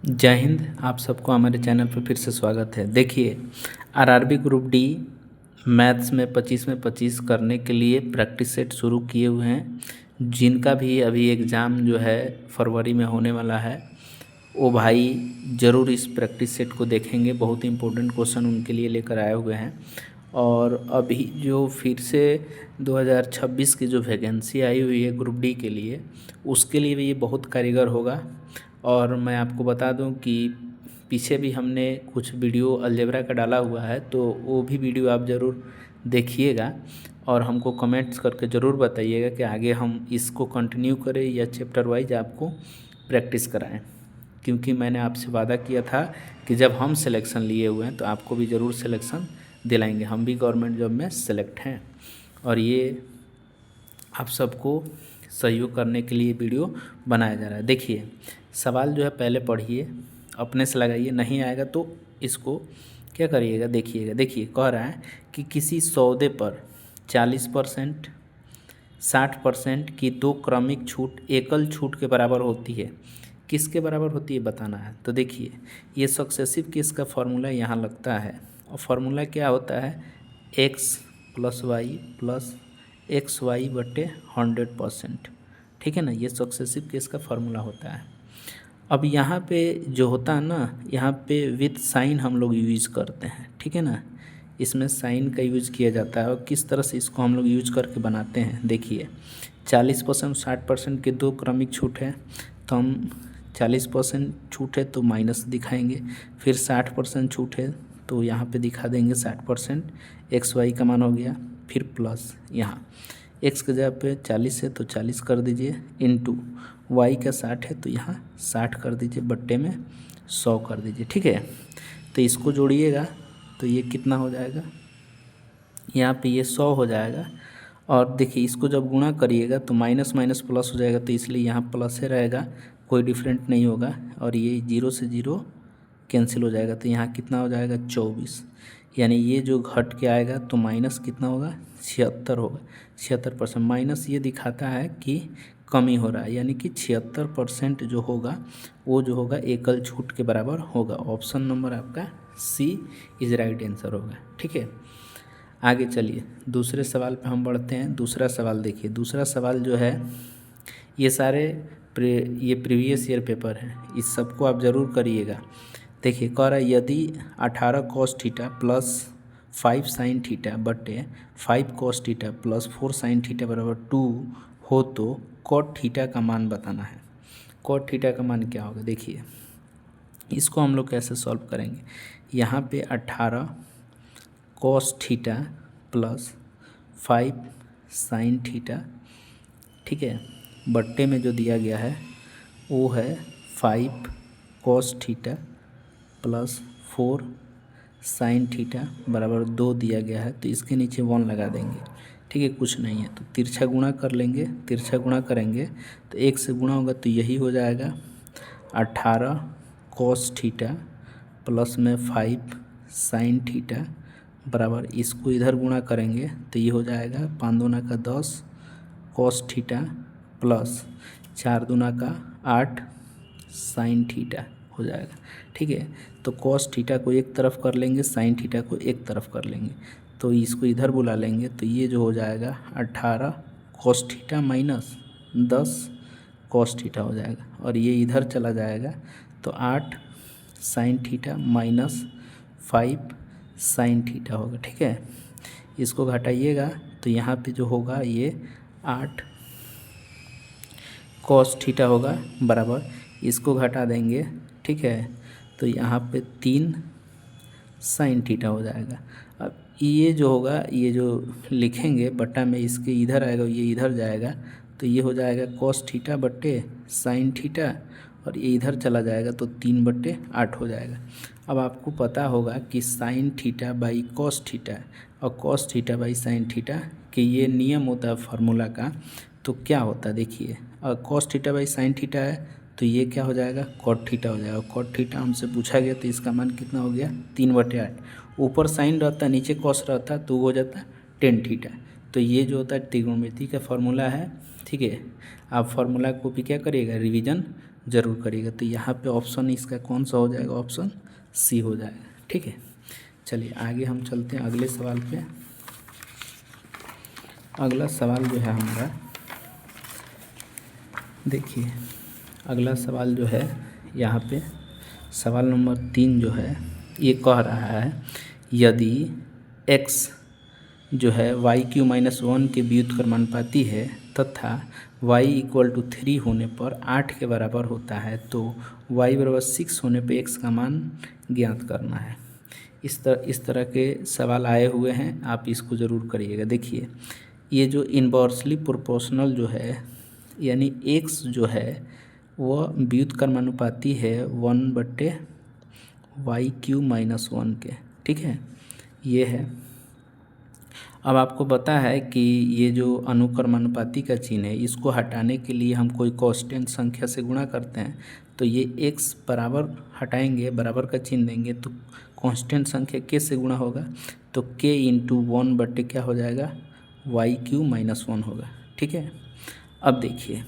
जय हिंद। आप सबको हमारे चैनल पर फिर से स्वागत है। देखिए, आरआरबी ग्रुप डी मैथ्स में 25 में 25 करने के लिए प्रैक्टिस सेट शुरू किए हुए हैं। जिनका भी अभी एग्ज़ाम जो है फरवरी में होने वाला है, वो भाई ज़रूर इस प्रैक्टिस सेट को देखेंगे। बहुत इम्पोर्टेंट क्वेश्चन उनके लिए लेकर आए हुए हैं। और अभी जो फिर से 2026 की जो वैकेंसी आई हुई है ग्रुप डी के लिए, उसके लिए भी ये बहुत कारीगर होगा। और मैं आपको बता दूं कि पीछे भी हमने कुछ वीडियो अलजेब्रा का डाला हुआ है, तो वो भी वीडियो आप ज़रूर देखिएगा और हमको कमेंट्स करके ज़रूर बताइएगा कि आगे हम इसको कंटिन्यू करें या चैप्टर वाइज आपको प्रैक्टिस कराएं। क्योंकि मैंने आपसे वादा किया था कि जब हम सिलेक्शन लिए हुए हैं तो आपको भी ज़रूर सिलेक्शन दिलाएंगे। हम भी गवर्नमेंट जॉब में सेलेक्ट हैं और ये आप सबको सहयोग करने के लिए वीडियो बनाया जा रहा है। देखिए, सवाल जो है पहले पढ़िए, अपने से लगाइए, नहीं आएगा तो इसको क्या करिएगा, देखिएगा। देखिए, कह रहा है कि किसी सौदे पर 40%, 60% की दो क्रमिक छूट एकल छूट के बराबर होती है। किसके बराबर होती है बताना है। तो देखिए, ये सक्सेसिव केस का फॉर्मूला यहाँ लगता है और फार्मूला क्या होता है, x plus Y plus X Y बटे 100%। ठीक है ना, ये सक्सेसिव केस का फार्मूला होता है। अब यहाँ पे जो होता है ना, यहाँ पे विथ साइन हम लोग यूज करते हैं। ठीक है ना, इसमें साइन का यूज किया जाता है। और किस तरह से इसको हम लोग यूज करके बनाते हैं, देखिए 40% 60% के दो क्रमिक छूट है, तो हम 40% छूट है तो माइनस दिखाएंगे। फिर 60% छूट है तो यहाँ पे दिखा देंगे 60%, एक्स वाई का मान हो गया। फिर प्लस यहाँ एक्स के जगह पे 40 है तो 40 कर दीजिए, इनटू वाई का 60 है तो यहाँ 60 कर दीजिए, बट्टे में 100 कर दीजिए। ठीक है, तो इसको जोड़िएगा तो ये कितना हो जाएगा, यहाँ पे ये 100 हो जाएगा। और देखिए, इसको जब गुणा करिएगा तो माइनस माइनस प्लस हो जाएगा, तो इसलिए यहाँ प्लस ही रहेगा, कोई डिफरेंट नहीं होगा। और ये 0 से 0 कैंसिल हो जाएगा, तो यहाँ कितना हो जाएगा 24। यानी ये जो घट के आएगा तो माइनस कितना होगा, 76 होगा। 76% माइनस ये दिखाता है कि कमी हो रहा है, यानी कि 76% जो होगा वो जो होगा एकल छूट के बराबर होगा। ऑप्शन नंबर आपका सी इज राइट आंसर होगा। ठीक है, आगे चलिए दूसरे सवाल पे हम बढ़ते हैं। दूसरा सवाल देखिए, दूसरा सवाल जो है ये सारे ये प्रीवियस ईयर पेपर हैं, इस सबको आप ज़रूर करिएगा। देखिए, कह रहा है यदि 18 cos theta plus 5 sine theta बटे 5 cos theta plus 4 sine theta बराबर 2 हो तो कॉट थीटा का मान बताना है। कॉट थीटा का मान क्या होगा, देखिए इसको हम लोग कैसे सॉल्व करेंगे। यहाँ पे 18 cos theta plus 5 sine theta, ठीक है, बट्टे में जो दिया गया है वो है 5 cos theta plus 4 sine theta बराबर 2 दिया गया है, तो इसके नीचे 1 लगा देंगे। ठीक है, कुछ नहीं है तो तिरछा गुणा कर लेंगे। तिरछा गुणा करेंगे तो 1 से गुणा होगा तो यही हो जाएगा 18 कॉस थीटा प्लस में 5 साइन थीटा बराबर, इसको इधर गुणा करेंगे तो ये हो जाएगा 5 दूना का 10 कॉस थीटा प्लस 4 दूना का 8 साइन थीटा हो जाएगा। ठीक है, तो कॉस थीटा को एक तरफ कर लेंगे, साइन थीटा को एक तरफ कर लेंगे, तो इसको इधर बुला लेंगे तो ये जो हो जाएगा 18 cos theta minus 10 cos theta हो जाएगा। और ये इधर चला जाएगा तो 8 sine theta minus 5 sine theta होगा। ठीक है, इसको घटाइएगा तो यहाँ पे जो होगा ये 8 कॉस थीटा होगा बराबर, इसको घटा देंगे। ठीक है, तो यहाँ पे 3 साइन थीटा हो जाएगा। अब ये जो होगा, ये जो लिखेंगे बट्टा में, इसके इधर आएगा, ये इधर जाएगा तो ये हो जाएगा कॉस थीटा बट्टे साइन थीटा, और ये इधर चला जाएगा तो 3/8 हो जाएगा। अब आपको पता होगा कि sine theta by cos theta और cos theta by sine theta कि ये नियम होता है फार्मूला का। तो क्या होता है देखिए, और cos theta by sine theta है तो ये क्या हो जाएगा, कॉट थीटा हो जाएगा। कॉट थीटा हमसे पूछा गया तो इसका मान कितना हो गया 3/8। ऊपर साइन रहता, नीचे कॉस रहता तो वो हो जाता टेन थीटा। तो ये जो होता है त्रिकोणमिति का फार्मूला है। ठीक है, आप फार्मूला को भी क्या करिएगा, रिवीजन ज़रूर करिएगा। तो यहाँ पे ऑप्शन इसका कौन सा हो जाएगा, ऑप्शन सी हो जाएगा। ठीक है, चलिए आगे हम चलते हैं अगले सवाल पे। अगला सवाल जो है हमारा, देखिए अगला सवाल जो है यहाँ पे सवाल नंबर 3 जो है ये कह रहा है यदि x जो है y³ - 1 के व्युत्क्रमानुपाती है तथा y = 3 होने पर 8 के बराबर होता है तो y = 6 होने पर x का मान ज्ञात करना है। इस तरह के सवाल आए हुए हैं, आप इसको ज़रूर करिएगा। देखिए ये जो इन्वर्सली प्रोपोर्शनल जो है यानी x जो है वह व्युत्क्रमानुपाती है 1/y³ - 1 के। ठीक है, ये है। अब आपको पता है कि ये जो अनुक्रमानुपाती का चिन्ह है इसको हटाने के लिए हम कोई कांस्टेंट संख्या से गुणा करते हैं, तो ये x बराबर हटाएंगे, बराबर का चिन्ह देंगे तो कांस्टेंट संख्या k से गुणा होगा, तो k × 1 क्या हो जाएगा, y³ - 1 होगा। ठीक है, अब देखिए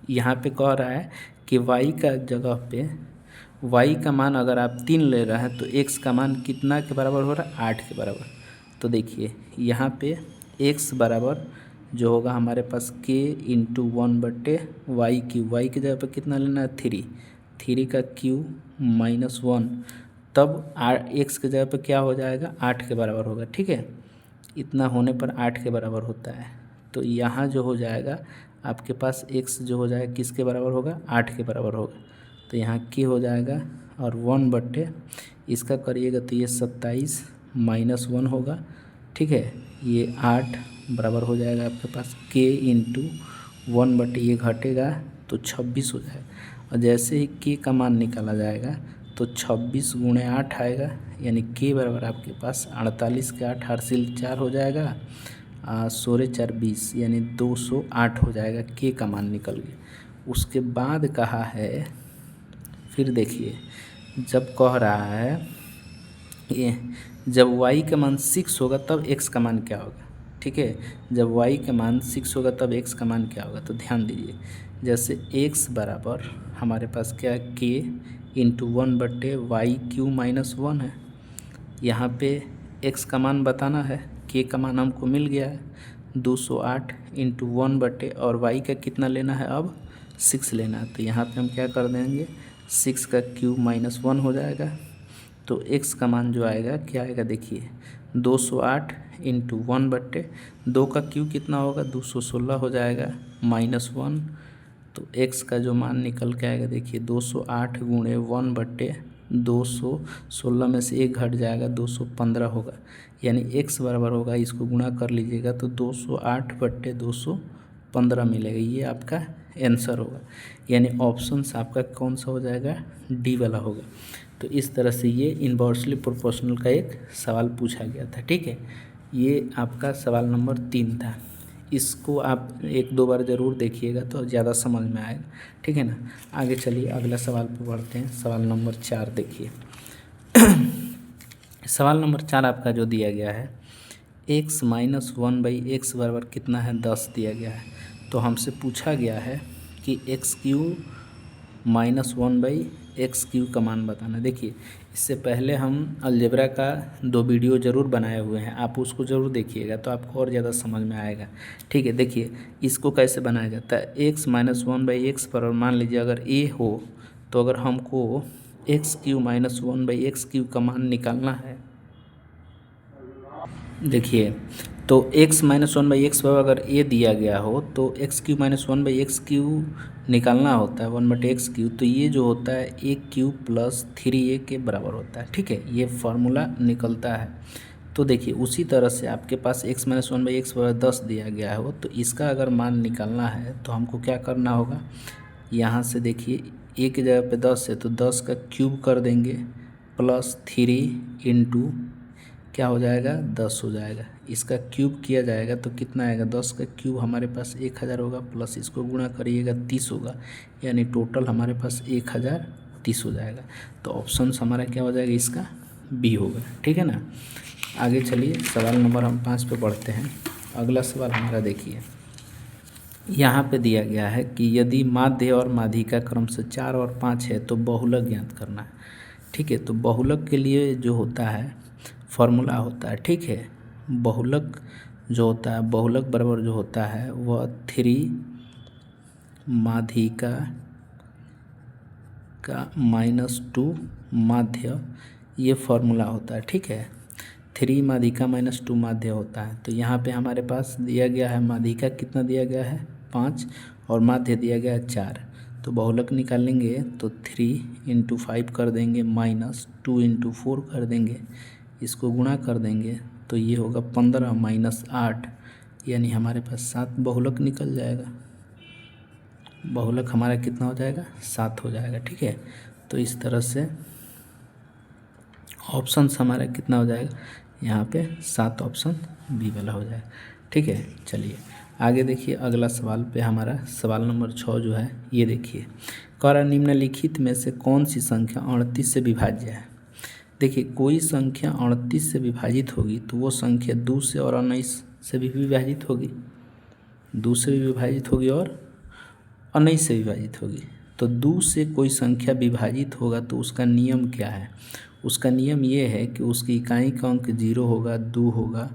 यहाँ पे कह रहा है कि y का जगह पे y का मान अगर आप 3 ले रहे हैं तो x का मान कितना के बराबर हो रहा है, 8 के बराबर। तो देखिए यहाँ पे x बराबर जो होगा हमारे पास k × 1/y³, y की जगह पे कितना लेना है, 3 का क्यूब -1, तब x की जगह पे क्या हो जाएगा, 8 के बराबर होगा। ठीक है, इतना होने पर 8 के बराबर होता है, तो यहाँ जो हो जाएगा आपके पास x जो हो जाएगा किसके बराबर होगा, 8 के बराबर होगा। तो यहाँ k हो जाएगा और 1/ इसका करिएगा तो ये 27 - 1 होगा। ठीक है, ये 8 बराबर हो जाएगा आपके पास k × 1/ ये घटेगा तो 26 हो जाएगा। और जैसे ही k का मान निकाला जाएगा तो 26 × 8 आएगा, यानी k बराबर आपके पास 48 के 8 हासिल 4 हो जाएगा, 16 × 4 = 20 यानी 208 हो जाएगा, k का मान निकल गया। उसके बाद कहा है, फिर देखिए जब कह रहा है ये जब y का मान 6 होगा तब x का मान क्या होगा। ठीक है, जब y का मान 6 होगा तब x का मान क्या होगा, तो ध्यान दीजिए जैसे x बराबर हमारे पास क्या है, k × 1/y³ - 1 है। यहाँ पे x का मान बताना है, k का मान हमको मिल गया है 208 × 1/ और y का कितना लेना है, अब 6 लेना है। तो यहाँ पे हम क्या कर देंगे, 6 का क्यूब -1 हो जाएगा, तो x का मान जो आएगा क्या आएगा, देखिए 208 × 1/, 2 का क्यूब कितना होगा, 216 हो जाएगा, -1, तो x का जो मान निकल के आएगा देखिए 208 × 1/, 216 में से 1 घट जाएगा 215 होगा, यानी x बराबर होगा, इसको गुणा कर लीजिएगा तो 208/215 मिलेगा। ये आपका आंसर होगा, यानी ऑप्शन आपका कौन सा हो जाएगा, डी वाला होगा। तो इस तरह से ये इन्वर्सली प्रोपोर्शनल का एक सवाल पूछा गया था। ठीक है, ये आपका सवाल नंबर 3 था। इसको आप 1-2 बार ज़रूर देखिएगा तो ज़्यादा समझ में आएगा। ठीक है ना, आगे चलिए अगला सवाल पर बढ़ते हैं। सवाल नंबर 4 देखिए सवाल नंबर 4 आपका जो दिया गया है x - 1/x बराबर कितना है, 10 दिया गया है। तो हमसे पूछा गया है कि x³ - 1/x³ का मान बताना। देखिए इससे पहले हम अलजेब्रा का 2 वीडियो ज़रूर बनाए हुए हैं, आप उसको ज़रूर देखिएगा तो आपको और ज़्यादा समझ में आएगा। ठीक है, देखिए इसको कैसे बनाया जाता है, x - 1/x पर मान लीजिए अगर a हो तो अगर हमको x³ - 1/x³ का मान निकालना है, देखिए तो x - 1/x पर अगर a दिया गया हो तो x³ - 1/x³ निकालना होता है 1/x³, तो ये जो होता है a³ + 3a के बराबर होता है। ठीक है, ये फार्मूला निकलता है। तो देखिए उसी तरह से आपके पास x - 1/x पर 10 दिया गया हो तो इसका अगर मान निकालना है तो हमको क्या करना होगा, यहाँ से देखिए a की जगह पे 10 है तो 10 का क्यूब कर देंगे +3 × क्या हो जाएगा, 10 हो जाएगा। इसका क्यूब किया जाएगा तो कितना आएगा, 10 का क्यूब हमारे पास 1000 होगा, प्लस इसको गुणा करिएगा 30 होगा, यानी टोटल हमारे पास 1030 हो जाएगा। तो ऑप्शन हमारा क्या हो जाएगा, इसका बी होगा। ठीक है ना, आगे चलिए सवाल नंबर हम 5 पे बढ़ते हैं। अगला सवाल हमारा देखिए यहाँ पे दिया गया है कि यदि माध्य और माध्यिका क्रम से 4 और 5 है तो बहुलक ज्ञात करना है। ठीक है, तो बहुलक के लिए जो होता है फॉर्मूला होता है, ठीक है, बहुलक जो होता है, बहुलक बराबर जो होता है वह 3 माध्यिका का -2 माध्य, ये फॉर्मूला होता है। ठीक है, 3 माध्यिका -2 माध्य होता है। तो यहाँ पे हमारे पास दिया गया है माध्यिका कितना दिया गया है 5 और माध्य दिया गया है 4। तो बहुलक निकालेंगे तो 3 × 5 कर देंगे -2 × 4 कर देंगे, इसको गुणा कर देंगे तो ये होगा 15 - 8, यानी हमारे पास 7 बहुलक निकल जाएगा। बहुलक हमारा कितना हो जाएगा 7 हो जाएगा। ठीक है, तो इस तरह से ऑप्शन हमारा कितना हो जाएगा यहाँ पे 7 ऑप्शन बी वाला हो जाएगा। ठीक है, चलिए आगे देखिए अगला सवाल पे हमारा सवाल नंबर 6 जो है ये देखिए, कह रहा निम्नलिखित में से कौन सी संख्या 38 से विभाज्य है। देखिए कोई संख्या 38 से विभाजित होगी तो वो संख्या 2 से और 19 से भी विभाजित होगी, 2 से भी विभाजित होगी और 19 से विभाजित होगी। तो 2 से कोई संख्या विभाजित होगा तो उसका नियम क्या है, उसका नियम ये है कि उसकी इकाई का अंक 0 होगा, 2 होगा,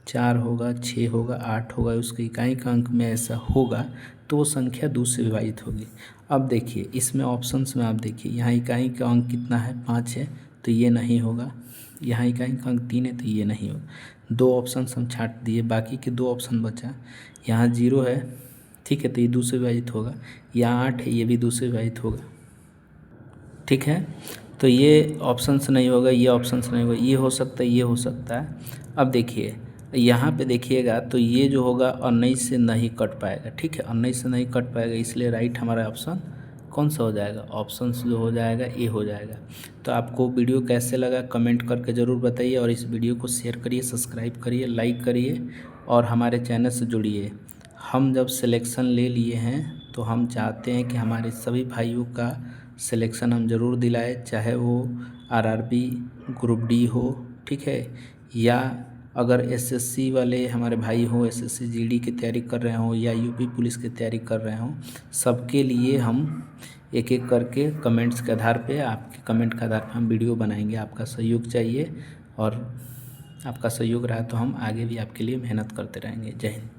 4 होगा, 6 होगा, 8 होगा, उसके इकाई का अंक में ऐसा होगा तो वो संख्या 2 से विभाजित होगी। अब देखिए इसमें ऑप्शंस में आप देखिए, यहाँ इकाई का अंक कितना है 5 है तो ये नहीं होगा, यहाँ इकाई का अंक 3 है तो ये नहीं होगा। 2 ऑप्शन हम छाँट दिए, बाकी के 2 ऑप्शन बचा, यहाँ 0 है, ठीक है, तो ये 2 से विभाजित होगा, यहाँ 8 है ये भी 2 से विभाजित होगा। ठीक है, तो ये ऑप्शन से नहीं होगा, ये ऑप्शन से नहीं होगा, ये हो सकता है, ये हो सकता है। अब देखिए यहाँ पे देखिएगा तो ये जो होगा 19 से नहीं कट पाएगा। ठीक है, 19 से नहीं कट पाएगा, इसलिए राइट हमारा ऑप्शन कौन सा हो जाएगा, ऑप्शन जो हो जाएगा ए हो जाएगा। तो आपको वीडियो कैसे लगा कमेंट करके ज़रूर बताइए और इस वीडियो को शेयर करिए, सब्सक्राइब करिए, लाइक करिए और हमारे चैनल से जुड़िए। हम जब सिलेक्शन ले लिए हैं तो हम चाहते हैं कि हमारे सभी भाइयों का सिलेक्शन हम ज़रूर दिलाए, चाहे वो आरआरबी ग्रुप डी हो, ठीक है, या अगर एसएससी वाले हमारे भाई हों, एसएससी जीडी की तैयारी कर रहे हों या यूपी पुलिस की तैयारी कर रहे हों, सबके लिए हम एक एक करके कमेंट्स के आधार पे, आपके कमेंट के आधार पे हम वीडियो बनाएंगे। आपका सहयोग चाहिए और आपका सहयोग रहा तो हम आगे भी आपके लिए मेहनत करते रहेंगे। जय हिंद।